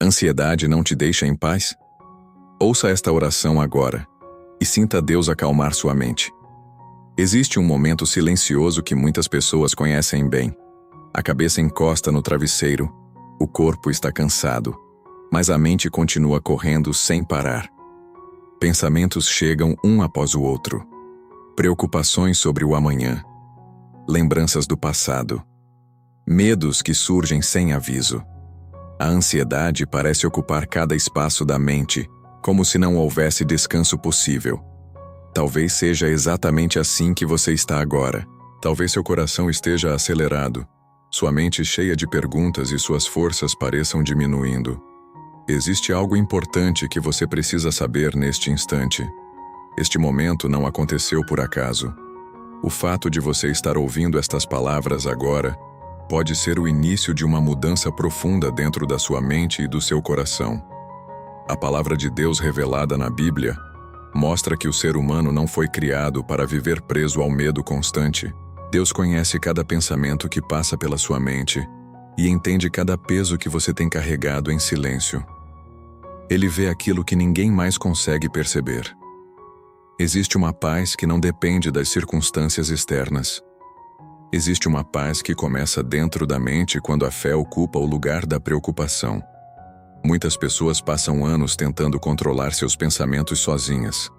Ansiedade não te deixa em paz? Ouça esta oração agora e sinta Deus acalmar sua mente. Existe um momento silencioso que muitas pessoas conhecem bem. A cabeça encosta no travesseiro, o corpo está cansado, mas a mente continua correndo sem parar. Pensamentos chegam um após o outro. Preocupações sobre o amanhã. Lembranças do passado. Medos que surgem sem aviso. A ansiedade parece ocupar cada espaço da mente, como se não houvesse descanso possível. Talvez seja exatamente assim que você está agora. Talvez seu coração esteja acelerado, sua mente cheia de perguntas e suas forças pareçam diminuindo. Existe algo importante que você precisa saber neste instante. Este momento não aconteceu por acaso. O fato de você estar ouvindo estas palavras agora pode ser o início de uma mudança profunda dentro da sua mente e do seu coração. A palavra de Deus revelada na Bíblia mostra que o ser humano não foi criado para viver preso ao medo constante. Deus conhece cada pensamento que passa pela sua mente e entende cada peso que você tem carregado em silêncio. Ele vê aquilo que ninguém mais consegue perceber. Existe uma paz que não depende das circunstâncias externas. Existe uma paz que começa dentro da mente quando a fé ocupa o lugar da preocupação. Muitas pessoas passam anos tentando controlar seus pensamentos sozinhas,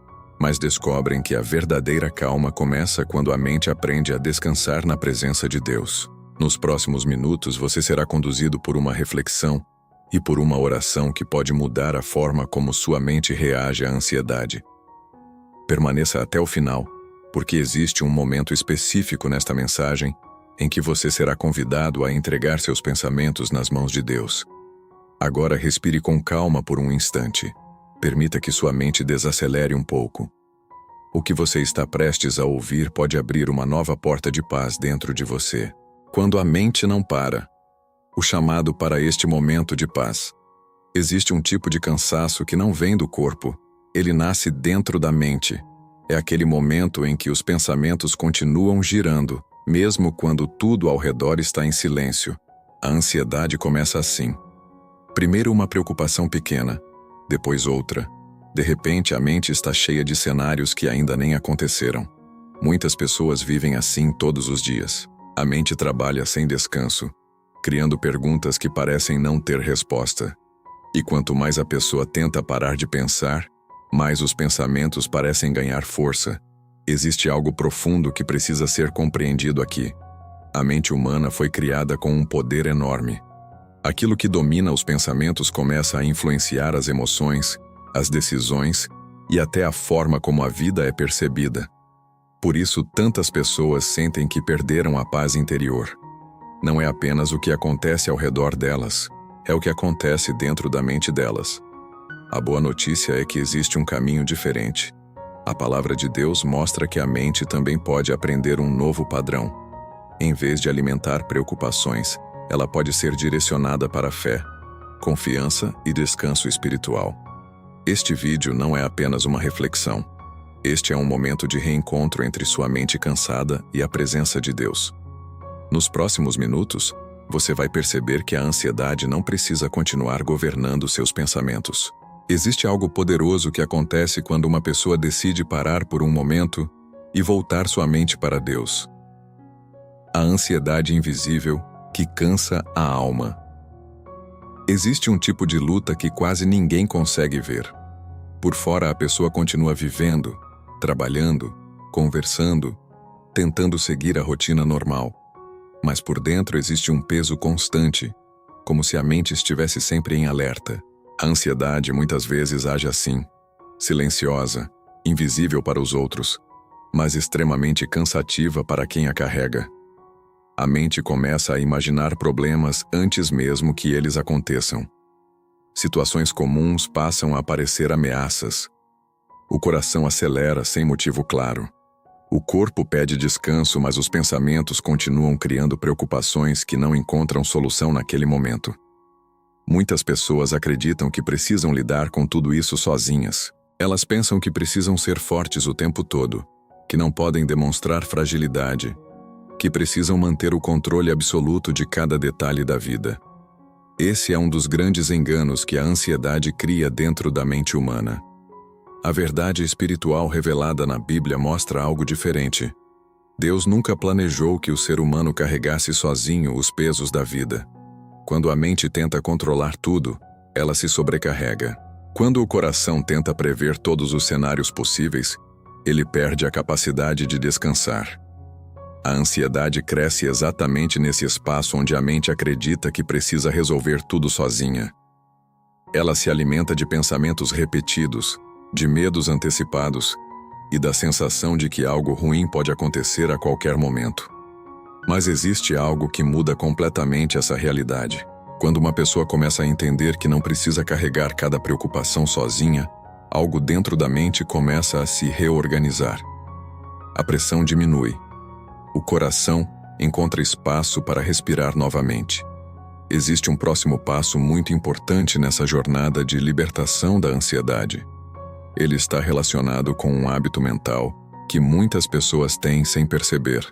mas descobrem que a verdadeira calma começa quando a mente aprende a descansar na presença de Deus. Nos próximos minutos você será conduzido por uma reflexão e por uma oração que pode mudar a forma como sua mente reage à ansiedade. Permaneça até o final, porque existe um momento específico nesta mensagem em que você será convidado a entregar seus pensamentos nas mãos de Deus. Agora respire com calma por um instante. Permita que sua mente desacelere um pouco. O que você está prestes a ouvir pode abrir uma nova porta de paz dentro de você. Quando a mente não para, o chamado para este momento de paz. Existe um tipo de cansaço que não vem do corpo, ele nasce dentro da mente. É aquele momento em que os pensamentos continuam girando, mesmo quando tudo ao redor está em silêncio. A ansiedade começa assim. Primeiro uma preocupação pequena, depois outra. De repente a mente está cheia de cenários que ainda nem aconteceram. Muitas pessoas vivem assim todos os dias. A mente trabalha sem descanso, criando perguntas que parecem não ter resposta. E quanto mais a pessoa tenta parar de pensar, mais os pensamentos parecem ganhar força. Existe algo profundo que precisa ser compreendido aqui. A mente humana foi criada com um poder enorme. Aquilo que domina os pensamentos começa a influenciar as emoções, as decisões e até a forma como a vida é percebida. Por isso, tantas pessoas sentem que perderam a paz interior. Não é apenas o que acontece ao redor delas, é o que acontece dentro da mente delas. A boa notícia é que existe um caminho diferente. A palavra de Deus mostra que a mente também pode aprender um novo padrão. Em vez de alimentar preocupações, ela pode ser direcionada para a fé, confiança e descanso espiritual. Este vídeo não é apenas uma reflexão. Este é um momento de reencontro entre sua mente cansada e a presença de Deus. Nos próximos minutos, você vai perceber que a ansiedade não precisa continuar governando seus pensamentos. Existe algo poderoso que acontece quando uma pessoa decide parar por um momento e voltar sua mente para Deus. A ansiedade invisível que cansa a alma. Existe um tipo de luta que quase ninguém consegue ver. Por fora a pessoa continua vivendo, trabalhando, conversando, tentando seguir a rotina normal. Mas por dentro existe um peso constante, como se a mente estivesse sempre em alerta. A ansiedade muitas vezes age assim, silenciosa, invisível para os outros, mas extremamente cansativa para quem a carrega. A mente começa a imaginar problemas antes mesmo que eles aconteçam. Situações comuns passam a parecer ameaças. O coração acelera sem motivo claro. O corpo pede descanso, mas os pensamentos continuam criando preocupações que não encontram solução naquele momento. Muitas pessoas acreditam que precisam lidar com tudo isso sozinhas. Elas pensam que precisam ser fortes o tempo todo, que não podem demonstrar fragilidade, que precisam manter o controle absoluto de cada detalhe da vida. Esse é um dos grandes enganos que a ansiedade cria dentro da mente humana. A verdade espiritual revelada na Bíblia mostra algo diferente. Deus nunca planejou que o ser humano carregasse sozinho os pesos da vida. Quando a mente tenta controlar tudo, ela se sobrecarrega. Quando o coração tenta prever todos os cenários possíveis, ele perde a capacidade de descansar. A ansiedade cresce exatamente nesse espaço onde a mente acredita que precisa resolver tudo sozinha. Ela se alimenta de pensamentos repetidos, de medos antecipados e da sensação de que algo ruim pode acontecer a qualquer momento. Mas existe algo que muda completamente essa realidade. Quando uma pessoa começa a entender que não precisa carregar cada preocupação sozinha, algo dentro da mente começa a se reorganizar. A pressão diminui. O coração encontra espaço para respirar novamente. Existe um próximo passo muito importante nessa jornada de libertação da ansiedade. Ele está relacionado com um hábito mental que muitas pessoas têm sem perceber.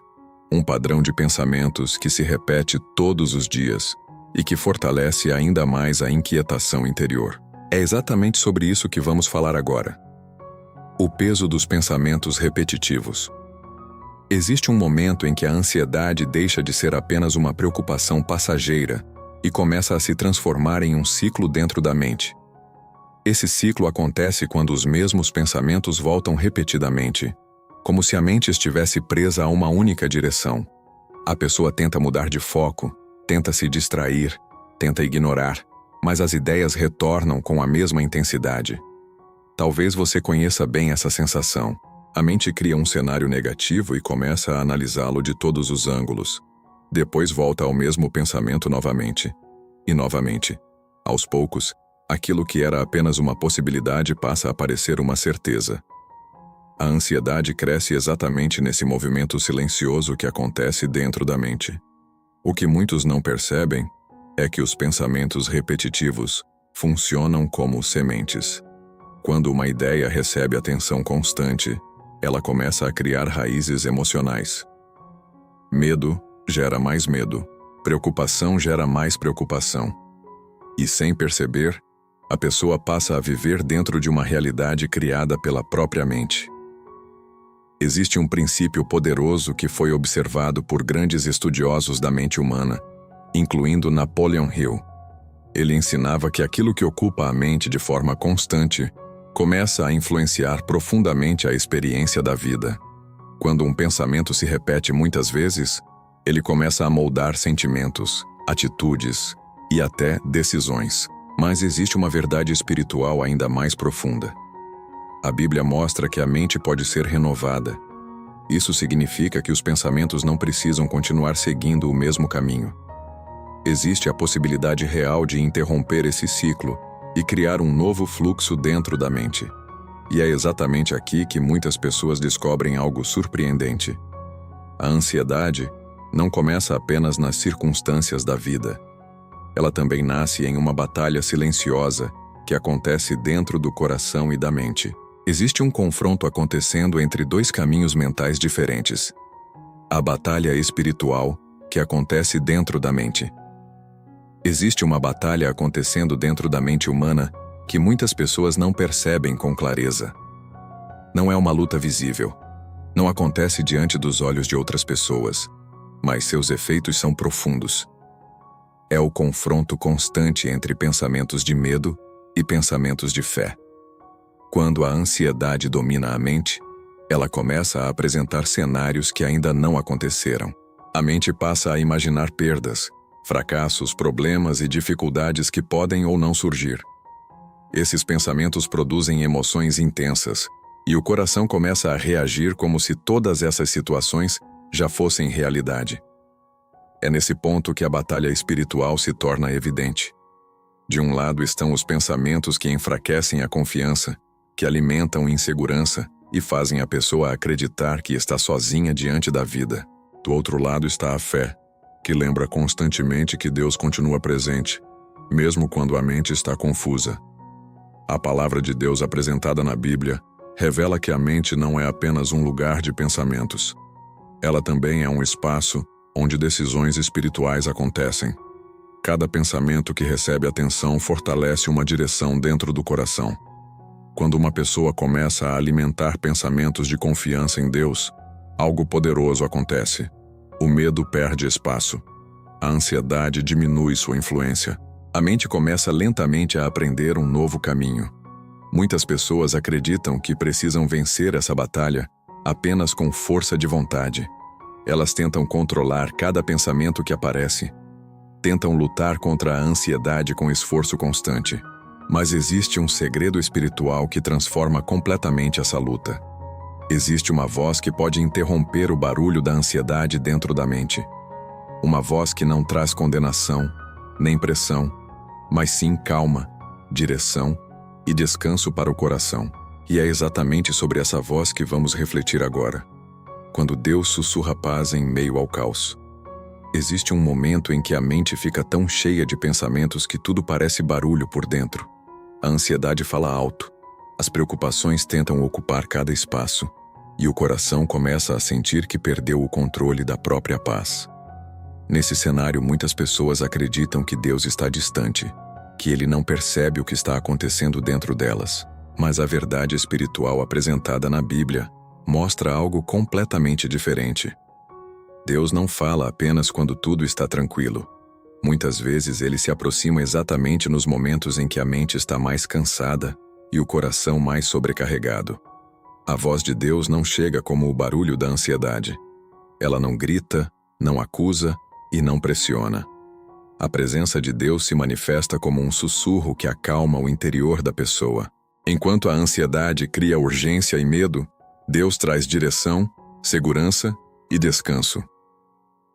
Um padrão de pensamentos que se repete todos os dias e que fortalece ainda mais a inquietação interior. É exatamente sobre isso que vamos falar agora. O peso dos pensamentos repetitivos. Existe um momento em que a ansiedade deixa de ser apenas uma preocupação passageira e começa a se transformar em um ciclo dentro da mente. Esse ciclo acontece quando os mesmos pensamentos voltam repetidamente, como se a mente estivesse presa a uma única direção. A pessoa tenta mudar de foco, tenta se distrair, tenta ignorar, mas as ideias retornam com a mesma intensidade. Talvez você conheça bem essa sensação. A mente cria um cenário negativo e começa a analisá-lo de todos os ângulos. Depois volta ao mesmo pensamento novamente. E novamente. Aos poucos, aquilo que era apenas uma possibilidade passa a parecer uma certeza. A ansiedade cresce exatamente nesse movimento silencioso que acontece dentro da mente. O que muitos não percebem é que os pensamentos repetitivos funcionam como sementes. Quando uma ideia recebe atenção constante, ela começa a criar raízes emocionais. Medo gera mais medo. Preocupação gera mais preocupação. E sem perceber, a pessoa passa a viver dentro de uma realidade criada pela própria mente. Existe um princípio poderoso que foi observado por grandes estudiosos da mente humana, incluindo Napoleon Hill. Ele ensinava que aquilo que ocupa a mente de forma constante começa a influenciar profundamente a experiência da vida. Quando um pensamento se repete muitas vezes, ele começa a moldar sentimentos, atitudes e até decisões. Mas existe uma verdade espiritual ainda mais profunda. A Bíblia mostra que a mente pode ser renovada. Isso significa que os pensamentos não precisam continuar seguindo o mesmo caminho. Existe a possibilidade real de interromper esse ciclo e criar um novo fluxo dentro da mente. E é exatamente aqui que muitas pessoas descobrem algo surpreendente. A ansiedade não começa apenas nas circunstâncias da vida. Ela também nasce em uma batalha silenciosa que acontece dentro do coração e da mente. Existe um confronto acontecendo entre dois caminhos mentais diferentes. A batalha espiritual, que acontece dentro da mente. Existe uma batalha acontecendo dentro da mente humana que muitas pessoas não percebem com clareza. Não é uma luta visível. Não acontece diante dos olhos de outras pessoas, mas seus efeitos são profundos. É o confronto constante entre pensamentos de medo e pensamentos de fé. Quando a ansiedade domina a mente, ela começa a apresentar cenários que ainda não aconteceram. A mente passa a imaginar perdas, fracassos, problemas e dificuldades que podem ou não surgir. Esses pensamentos produzem emoções intensas, e o coração começa a reagir como se todas essas situações já fossem realidade. É nesse ponto que a batalha espiritual se torna evidente. De um lado estão os pensamentos que enfraquecem a confiança, que alimentam insegurança e fazem a pessoa acreditar que está sozinha diante da vida. Do outro lado está a fé, que lembra constantemente que Deus continua presente, mesmo quando a mente está confusa. A palavra de Deus apresentada na Bíblia revela que a mente não é apenas um lugar de pensamentos. Ela também é um espaço onde decisões espirituais acontecem. Cada pensamento que recebe atenção fortalece uma direção dentro do coração. Quando uma pessoa começa a alimentar pensamentos de confiança em Deus, algo poderoso acontece. O medo perde espaço. A ansiedade diminui sua influência. A mente começa lentamente a aprender um novo caminho. Muitas pessoas acreditam que precisam vencer essa batalha apenas com força de vontade. Elas tentam controlar cada pensamento que aparece. Tentam lutar contra a ansiedade com esforço constante. Mas existe um segredo espiritual que transforma completamente essa luta. Existe uma voz que pode interromper o barulho da ansiedade dentro da mente. Uma voz que não traz condenação, nem pressão, mas sim calma, direção e descanso para o coração. E é exatamente sobre essa voz que vamos refletir agora. Quando Deus sussurra paz em meio ao caos. Existe um momento em que a mente fica tão cheia de pensamentos que tudo parece barulho por dentro. A ansiedade fala alto. As preocupações tentam ocupar cada espaço, e o coração começa a sentir que perdeu o controle da própria paz. Nesse cenário, muitas pessoas acreditam que Deus está distante, que Ele não percebe o que está acontecendo dentro delas. Mas a verdade espiritual apresentada na Bíblia mostra algo completamente diferente. Deus não fala apenas quando tudo está tranquilo. Muitas vezes Ele se aproxima exatamente nos momentos em que a mente está mais cansada e o coração mais sobrecarregado. A voz de Deus não chega como o barulho da ansiedade. Ela não grita, não acusa e não pressiona. A presença de Deus se manifesta como um sussurro que acalma o interior da pessoa. Enquanto a ansiedade cria urgência e medo, Deus traz direção, segurança e descanso.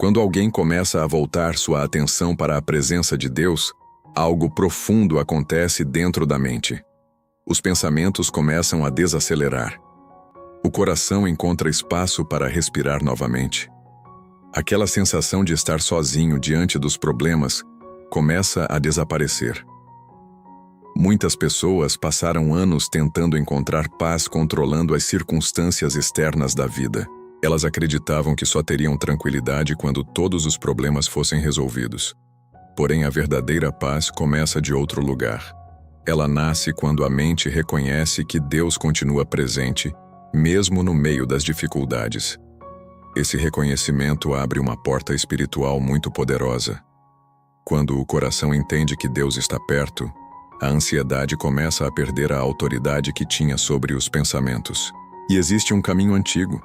Quando alguém começa a voltar sua atenção para a presença de Deus, algo profundo acontece dentro da mente. Os pensamentos começam a desacelerar. O coração encontra espaço para respirar novamente. Aquela sensação de estar sozinho diante dos problemas começa a desaparecer. Muitas pessoas passaram anos tentando encontrar paz controlando as circunstâncias externas da vida. Elas acreditavam que só teriam tranquilidade quando todos os problemas fossem resolvidos. Porém, a verdadeira paz começa de outro lugar. Ela nasce quando a mente reconhece que Deus continua presente, mesmo no meio das dificuldades. Esse reconhecimento abre uma porta espiritual muito poderosa. Quando o coração entende que Deus está perto, a ansiedade começa a perder a autoridade que tinha sobre os pensamentos. E existe um caminho antigo,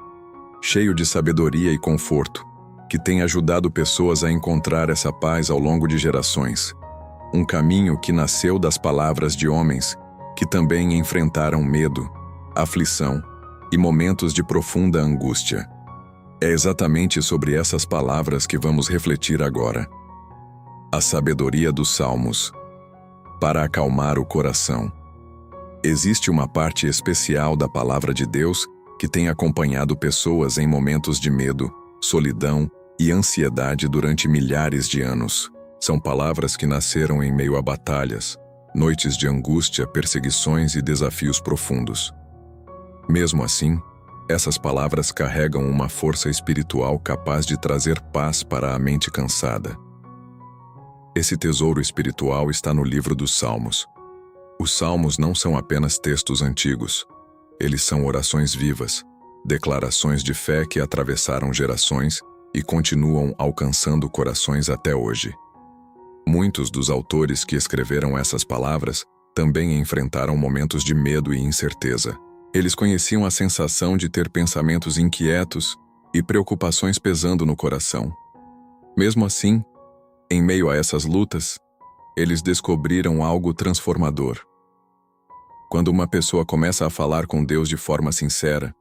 cheio de sabedoria e conforto, que tem ajudado pessoas a encontrar essa paz ao longo de gerações. Um caminho que nasceu das palavras de homens que também enfrentaram medo, aflição e momentos de profunda angústia. É exatamente sobre essas palavras que vamos refletir agora. A sabedoria dos Salmos. Para acalmar o coração. Existe uma parte especial da palavra de Deus que tem acompanhado pessoas em momentos de medo, solidão e ansiedade durante milhares de anos. São palavras que nasceram em meio a batalhas, noites de angústia, perseguições e desafios profundos. Mesmo assim, essas palavras carregam uma força espiritual capaz de trazer paz para a mente cansada. Esse tesouro espiritual está no livro dos Salmos. Os Salmos não são apenas textos antigos. Eles são orações vivas, declarações de fé que atravessaram gerações e continuam alcançando corações até hoje. Muitos dos autores que escreveram essas palavras também enfrentaram momentos de medo e incerteza. Eles conheciam a sensação de ter pensamentos inquietos e preocupações pesando no coração. Mesmo assim, em meio a essas lutas, eles descobriram algo transformador. Quando uma pessoa começa a falar com Deus de forma sincera,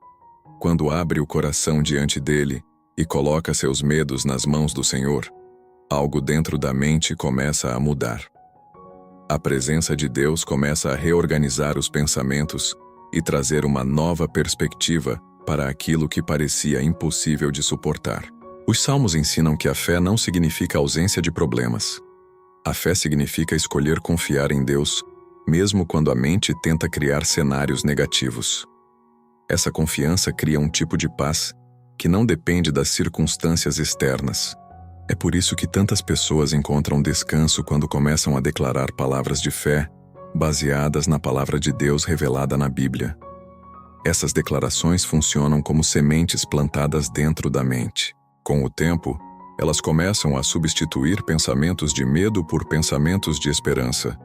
quando abre o coração diante dele e coloca seus medos nas mãos do Senhor, algo dentro da mente começa a mudar. A presença de Deus começa a reorganizar os pensamentos e trazer uma nova perspectiva para aquilo que parecia impossível de suportar. Os Salmos ensinam que a fé não significa ausência de problemas. A fé significa escolher confiar em Deus, mesmo quando a mente tenta criar cenários negativos. Essa confiança cria um tipo de paz que não depende das circunstâncias externas. É por isso que tantas pessoas encontram descanso quando começam a declarar palavras de fé, baseadas na palavra de Deus revelada na Bíblia. Essas declarações funcionam como sementes plantadas dentro da mente. Com o tempo, elas começam a substituir pensamentos de medo por pensamentos de esperança.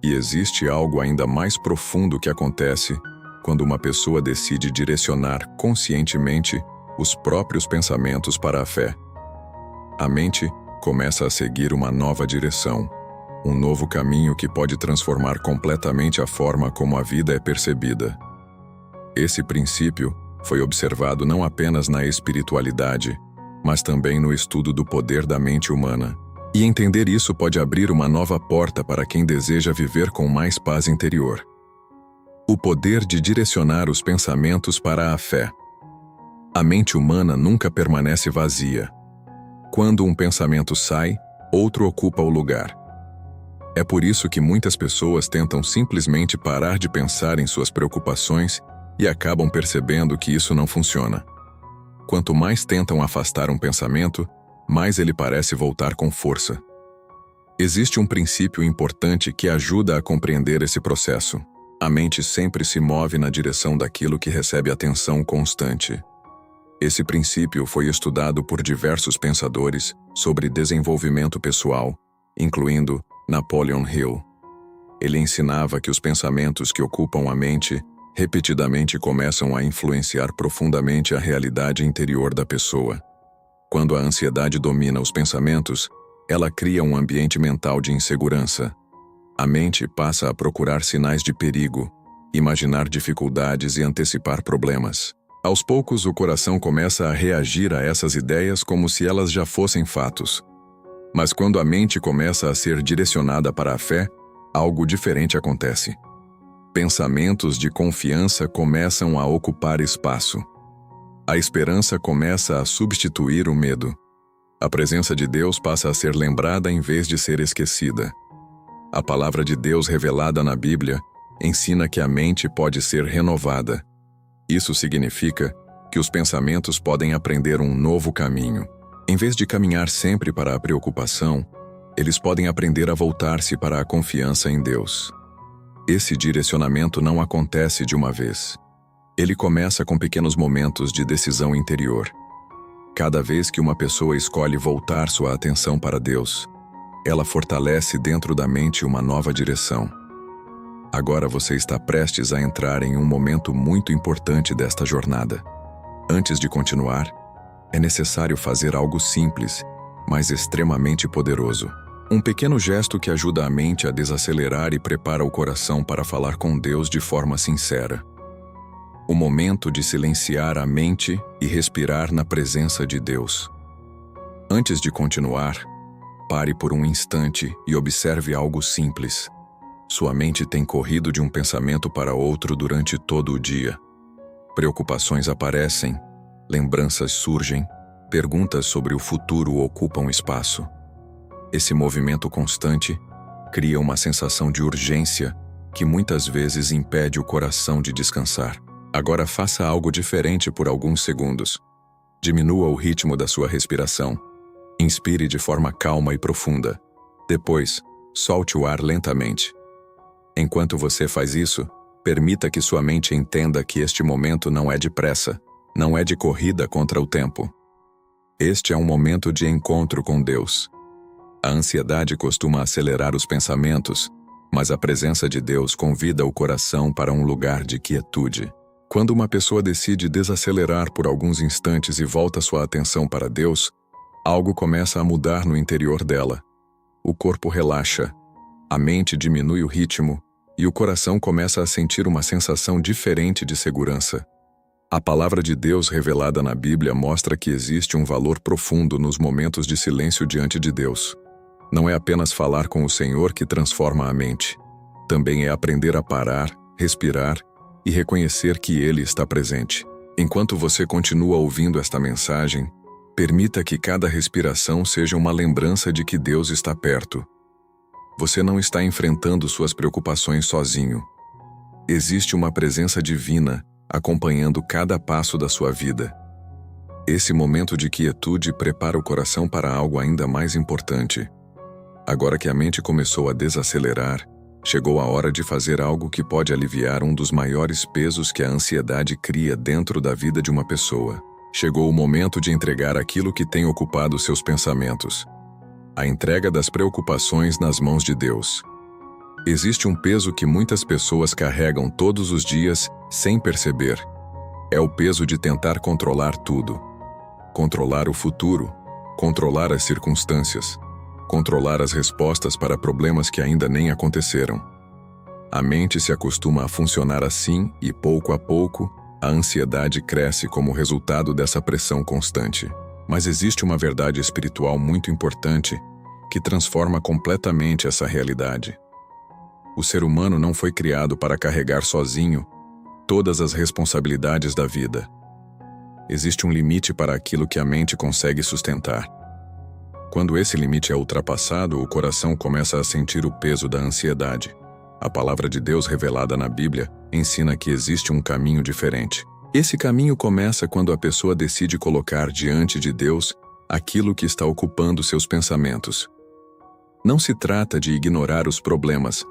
E existe algo ainda mais profundo que acontece quando uma pessoa decide direcionar conscientemente os próprios pensamentos para a fé. A mente começa a seguir uma nova direção, um novo caminho que pode transformar completamente a forma como a vida é percebida. Esse princípio foi observado não apenas na espiritualidade, mas também no estudo do poder da mente humana. E entender isso pode abrir uma nova porta para quem deseja viver com mais paz interior. O poder de direcionar os pensamentos para a fé. A mente humana nunca permanece vazia. Quando um pensamento sai, outro ocupa o lugar. É por isso que muitas pessoas tentam simplesmente parar de pensar em suas preocupações e acabam percebendo que isso não funciona. Quanto mais tentam afastar um pensamento, mais ele parece voltar com força. Existe um princípio importante que ajuda a compreender esse processo. A mente sempre se move na direção daquilo que recebe atenção constante. Esse princípio foi estudado por diversos pensadores sobre desenvolvimento pessoal, incluindo Napoleon Hill. Ele ensinava que os pensamentos que ocupam a mente repetidamente começam a influenciar profundamente a realidade interior da pessoa. Quando a ansiedade domina os pensamentos, ela cria um ambiente mental de insegurança. A mente passa a procurar sinais de perigo, imaginar dificuldades e antecipar problemas. Aos poucos, o coração começa a reagir a essas ideias como se elas já fossem fatos. Mas quando a mente começa a ser direcionada para a fé, algo diferente acontece. Pensamentos de confiança começam a ocupar espaço. A esperança começa a substituir o medo. A presença de Deus passa a ser lembrada em vez de ser esquecida. A palavra de Deus revelada na Bíblia ensina que a mente pode ser renovada. Isso significa que os pensamentos podem aprender um novo caminho. Em vez de caminhar sempre para a preocupação, eles podem aprender a voltar-se para a confiança em Deus. Esse direcionamento não acontece de uma vez. Ele começa com pequenos momentos de decisão interior. Cada vez que uma pessoa escolhe voltar sua atenção para Deus, ela fortalece dentro da mente uma nova direção. Agora você está prestes a entrar em um momento muito importante desta jornada. Antes de continuar, é necessário fazer algo simples, mas extremamente poderoso. Um pequeno gesto que ajuda a mente a desacelerar e prepara o coração para falar com Deus de forma sincera. O momento de silenciar a mente e respirar na presença de Deus. Antes de continuar, pare por um instante e observe algo simples. Sua mente tem corrido de um pensamento para outro durante todo o dia. Preocupações aparecem, lembranças surgem, perguntas sobre o futuro ocupam espaço. Esse movimento constante cria uma sensação de urgência que muitas vezes impede o coração de descansar. Agora faça algo diferente por alguns segundos. Diminua o ritmo da sua respiração. Inspire de forma calma e profunda. Depois, solte o ar lentamente. Enquanto você faz isso, permita que sua mente entenda que este momento não é de pressa, não é de corrida contra o tempo. Este é um momento de encontro com Deus. A ansiedade costuma acelerar os pensamentos, mas a presença de Deus convida o coração para um lugar de quietude. Quando uma pessoa decide desacelerar por alguns instantes e volta sua atenção para Deus, algo começa a mudar no interior dela. O corpo relaxa, a mente diminui o ritmo e o coração começa a sentir uma sensação diferente de segurança. A palavra de Deus revelada na Bíblia mostra que existe um valor profundo nos momentos de silêncio diante de Deus. Não é apenas falar com o Senhor que transforma a mente. Também é aprender a parar, respirar e reconhecer que Ele está presente. Enquanto você continua ouvindo esta mensagem, permita que cada respiração seja uma lembrança de que Deus está perto. Você não está enfrentando suas preocupações sozinho. Existe uma presença divina acompanhando cada passo da sua vida. Esse momento de quietude prepara o coração para algo ainda mais importante. Agora que a mente começou a desacelerar, chegou a hora de fazer algo que pode aliviar um dos maiores pesos que a ansiedade cria dentro da vida de uma pessoa. Chegou o momento de entregar aquilo que tem ocupado seus pensamentos. A entrega das preocupações nas mãos de Deus. Existe um peso que muitas pessoas carregam todos os dias sem perceber. É o peso de tentar controlar tudo. Controlar o futuro, controlar as circunstâncias, controlar as respostas para problemas que ainda nem aconteceram. A mente se acostuma a funcionar assim e, pouco a pouco, a ansiedade cresce como resultado dessa pressão constante. Mas existe uma verdade espiritual muito importante que transforma completamente essa realidade. O ser humano não foi criado para carregar sozinho todas as responsabilidades da vida. Existe um limite para aquilo que a mente consegue sustentar. Quando esse limite é ultrapassado, o coração começa a sentir o peso da ansiedade. A palavra de Deus revelada na Bíblia ensina que existe um caminho diferente. Esse caminho começa quando a pessoa decide colocar diante de Deus aquilo que está ocupando seus pensamentos. Não se trata de ignorar os problemas,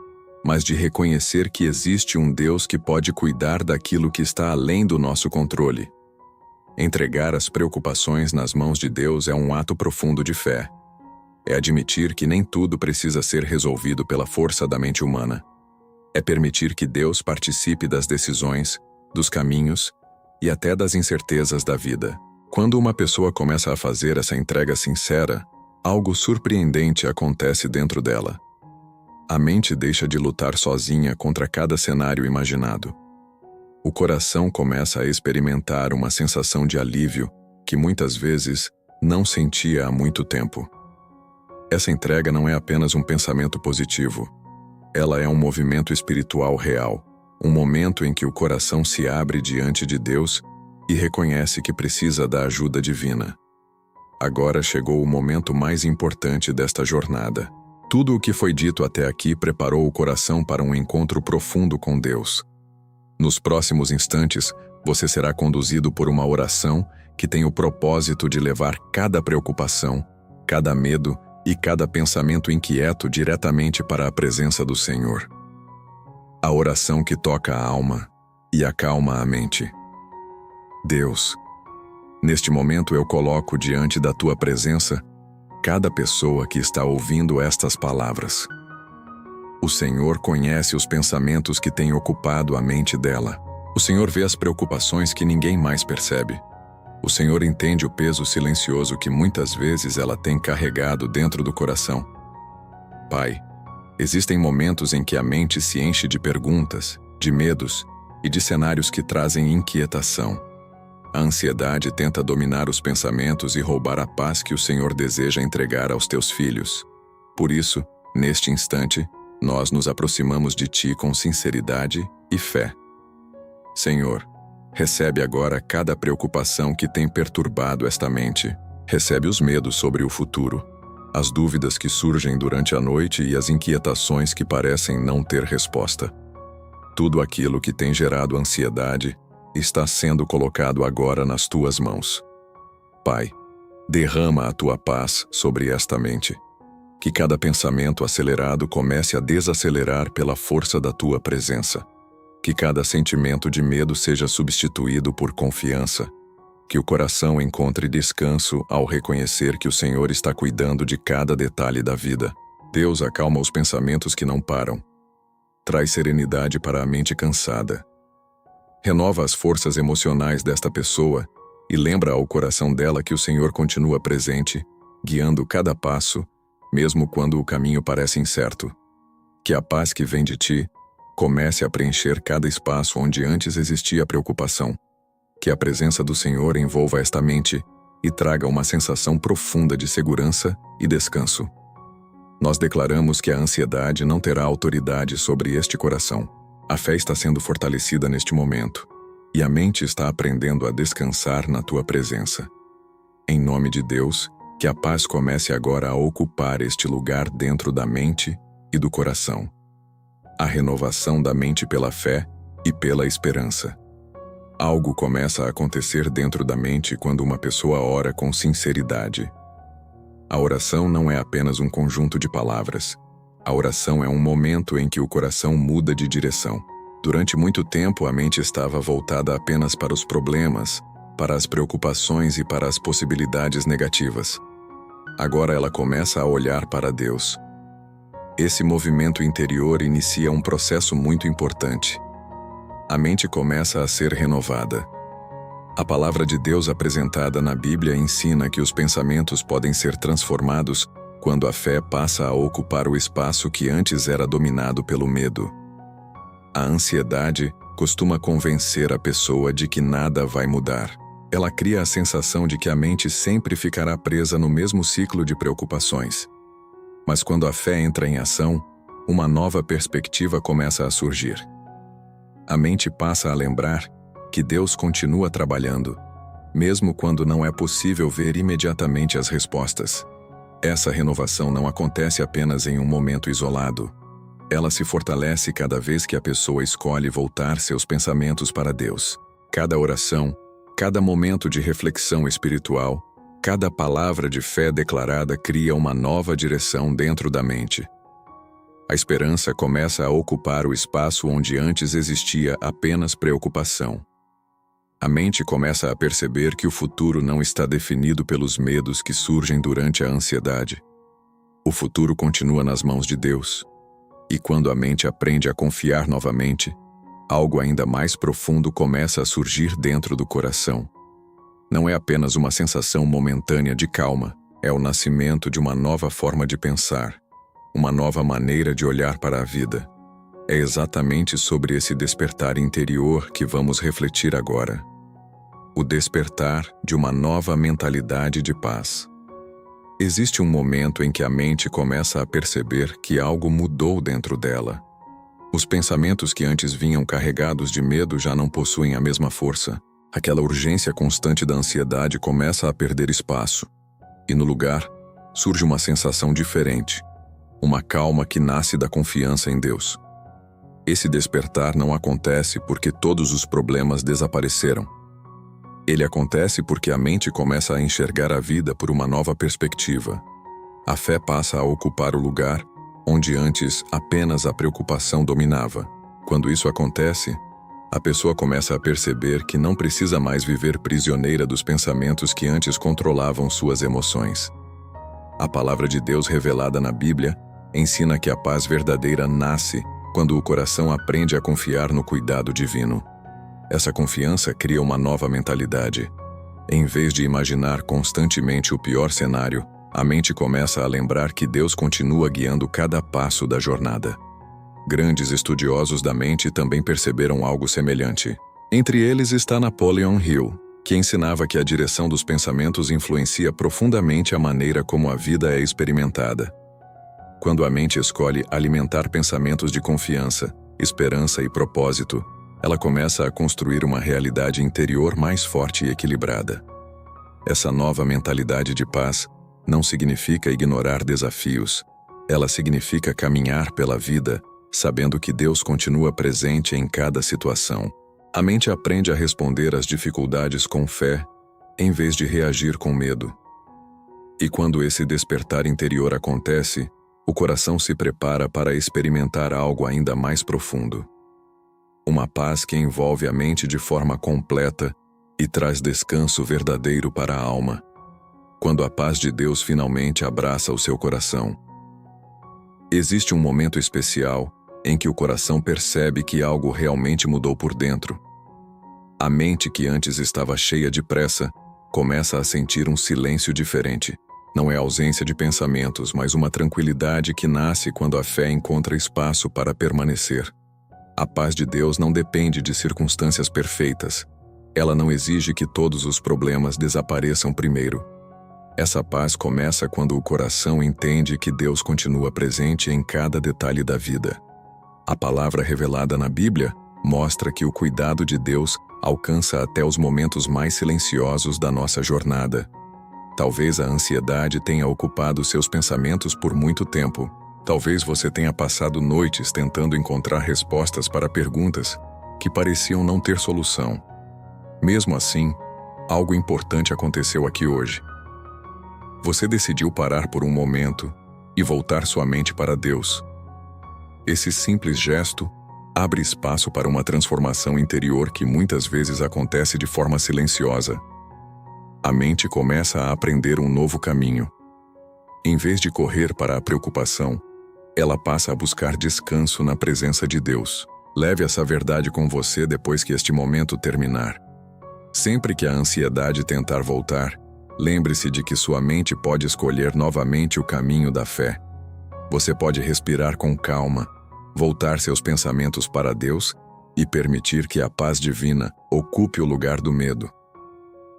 mas de reconhecer que existe um Deus que pode cuidar daquilo que está além do nosso controle. Entregar as preocupações nas mãos de Deus é um ato profundo de fé. É admitir que nem tudo precisa ser resolvido pela força da mente humana. É permitir que Deus participe das decisões, dos caminhos e até das incertezas da vida. Quando uma pessoa começa a fazer essa entrega sincera, algo surpreendente acontece dentro dela. A mente deixa de lutar sozinha contra cada cenário imaginado. O coração começa a experimentar uma sensação de alívio que muitas vezes não sentia há muito tempo. Essa entrega não é apenas um pensamento positivo. Ela é um movimento espiritual real, um momento em que o coração se abre diante de Deus e reconhece que precisa da ajuda divina. Agora chegou o momento mais importante desta jornada. Tudo o que foi dito até aqui preparou o coração para um encontro profundo com Deus. Nos próximos instantes, você será conduzido por uma oração que tem o propósito de levar cada preocupação, cada medo e cada pensamento inquieto diretamente para a presença do Senhor. A oração que toca a alma e acalma a mente. Deus, neste momento eu coloco diante da tua presença cada pessoa que está ouvindo estas palavras. O Senhor conhece os pensamentos que têm ocupado a mente dela. O Senhor vê as preocupações que ninguém mais percebe. O Senhor entende o peso silencioso que muitas vezes ela tem carregado dentro do coração. Pai, existem momentos em que a mente se enche de perguntas, de medos e de cenários que trazem inquietação. A ansiedade tenta dominar os pensamentos e roubar a paz que o Senhor deseja entregar aos teus filhos. Por isso, neste instante, nós nos aproximamos de ti com sinceridade e fé. Senhor, recebe agora cada preocupação que tem perturbado esta mente. Recebe os medos sobre o futuro, as dúvidas que surgem durante a noite e as inquietações que parecem não ter resposta. Tudo aquilo que tem gerado ansiedade está sendo colocado agora nas tuas mãos. Pai, derrama a tua paz sobre esta mente. Que cada pensamento acelerado comece a desacelerar pela força da tua presença. Que cada sentimento de medo seja substituído por confiança. Que o coração encontre descanso ao reconhecer que o Senhor está cuidando de cada detalhe da vida. Deus acalma os pensamentos que não param. Traz serenidade para a mente cansada. Renova as forças emocionais desta pessoa e lembra ao coração dela que o Senhor continua presente, guiando cada passo, mesmo quando o caminho parece incerto. Que a paz que vem de ti comece a preencher cada espaço onde antes existia preocupação. Que a presença do Senhor envolva esta mente e traga uma sensação profunda de segurança e descanso. Nós declaramos que a ansiedade não terá autoridade sobre este coração. A fé está sendo fortalecida neste momento, e a mente está aprendendo a descansar na tua presença. Em nome de Deus, que a paz comece agora a ocupar este lugar dentro da mente e do coração. A renovação da mente pela fé e pela esperança. Algo começa a acontecer dentro da mente quando uma pessoa ora com sinceridade. A oração não é apenas um conjunto de palavras. A oração é um momento em que o coração muda de direção. Durante muito tempo, a mente estava voltada apenas para os problemas, para as preocupações e para as possibilidades negativas. Agora ela começa a olhar para Deus. Esse movimento interior inicia um processo muito importante. A mente começa a ser renovada. A palavra de Deus apresentada na Bíblia ensina que os pensamentos podem ser transformados quando a fé passa a ocupar o espaço que antes era dominado pelo medo. A ansiedade costuma convencer a pessoa de que nada vai mudar. Ela cria a sensação de que a mente sempre ficará presa no mesmo ciclo de preocupações. Mas quando a fé entra em ação, uma nova perspectiva começa a surgir. A mente passa a lembrar que Deus continua trabalhando, mesmo quando não é possível ver imediatamente as respostas. Essa renovação não acontece apenas em um momento isolado. Ela se fortalece cada vez que a pessoa escolhe voltar seus pensamentos para Deus. Cada oração, cada momento de reflexão espiritual, cada palavra de fé declarada cria uma nova direção dentro da mente. A esperança começa a ocupar o espaço onde antes existia apenas preocupação. A mente começa a perceber que o futuro não está definido pelos medos que surgem durante a ansiedade. O futuro continua nas mãos de Deus. E quando a mente aprende a confiar novamente, algo ainda mais profundo começa a surgir dentro do coração. Não é apenas uma sensação momentânea de calma, é o nascimento de uma nova forma de pensar, uma nova maneira de olhar para a vida. É exatamente sobre esse despertar interior que vamos refletir agora. O despertar de uma nova mentalidade de paz. Existe um momento em que a mente começa a perceber que algo mudou dentro dela. Os pensamentos que antes vinham carregados de medo já não possuem a mesma força. Aquela urgência constante da ansiedade começa a perder espaço. E no lugar, surge uma sensação diferente. Uma calma que nasce da confiança em Deus. Esse despertar não acontece porque todos os problemas desapareceram. Ele acontece porque a mente começa a enxergar a vida por uma nova perspectiva. A fé passa a ocupar o lugar onde antes apenas a preocupação dominava. Quando isso acontece, a pessoa começa a perceber que não precisa mais viver prisioneira dos pensamentos que antes controlavam suas emoções. A palavra de Deus revelada na Bíblia ensina que a paz verdadeira nasce quando o coração aprende a confiar no cuidado divino. Essa confiança cria uma nova mentalidade. Em vez de imaginar constantemente o pior cenário, a mente começa a lembrar que Deus continua guiando cada passo da jornada. Grandes estudiosos da mente também perceberam algo semelhante. Entre eles está Napoleon Hill, que ensinava que a direção dos pensamentos influencia profundamente a maneira como a vida é experimentada. Quando a mente escolhe alimentar pensamentos de confiança, esperança e propósito, ela começa a construir uma realidade interior mais forte e equilibrada. Essa nova mentalidade de paz não significa ignorar desafios, ela significa caminhar pela vida, sabendo que Deus continua presente em cada situação. A mente aprende a responder às dificuldades com fé, em vez de reagir com medo. E quando esse despertar interior acontece, o coração se prepara para experimentar algo ainda mais profundo. Uma paz que envolve a mente de forma completa e traz descanso verdadeiro para a alma. Quando a paz de Deus finalmente abraça o seu coração. Existe um momento especial em que o coração percebe que algo realmente mudou por dentro. A mente que antes estava cheia de pressa, começa a sentir um silêncio diferente. Não é ausência de pensamentos, mas uma tranquilidade que nasce quando a fé encontra espaço para permanecer. A paz de Deus não depende de circunstâncias perfeitas. Ela não exige que todos os problemas desapareçam primeiro. Essa paz começa quando o coração entende que Deus continua presente em cada detalhe da vida. A palavra revelada na Bíblia mostra que o cuidado de Deus alcança até os momentos mais silenciosos da nossa jornada. Talvez a ansiedade tenha ocupado seus pensamentos por muito tempo. Talvez você tenha passado noites tentando encontrar respostas para perguntas que pareciam não ter solução. Mesmo assim, algo importante aconteceu aqui hoje. Você decidiu parar por um momento e voltar sua mente para Deus. Esse simples gesto abre espaço para uma transformação interior que muitas vezes acontece de forma silenciosa. A mente começa a aprender um novo caminho. Em vez de correr para a preocupação, ela passa a buscar descanso na presença de Deus. Leve essa verdade com você depois que este momento terminar. Sempre que a ansiedade tentar voltar, lembre-se de que sua mente pode escolher novamente o caminho da fé. Você pode respirar com calma, voltar seus pensamentos para Deus e permitir que a paz divina ocupe o lugar do medo.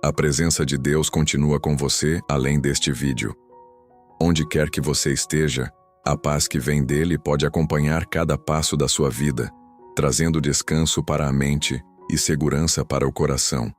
A presença de Deus continua com você além deste vídeo. Onde quer que você esteja, a paz que vem dele pode acompanhar cada passo da sua vida, trazendo descanso para a mente e segurança para o coração.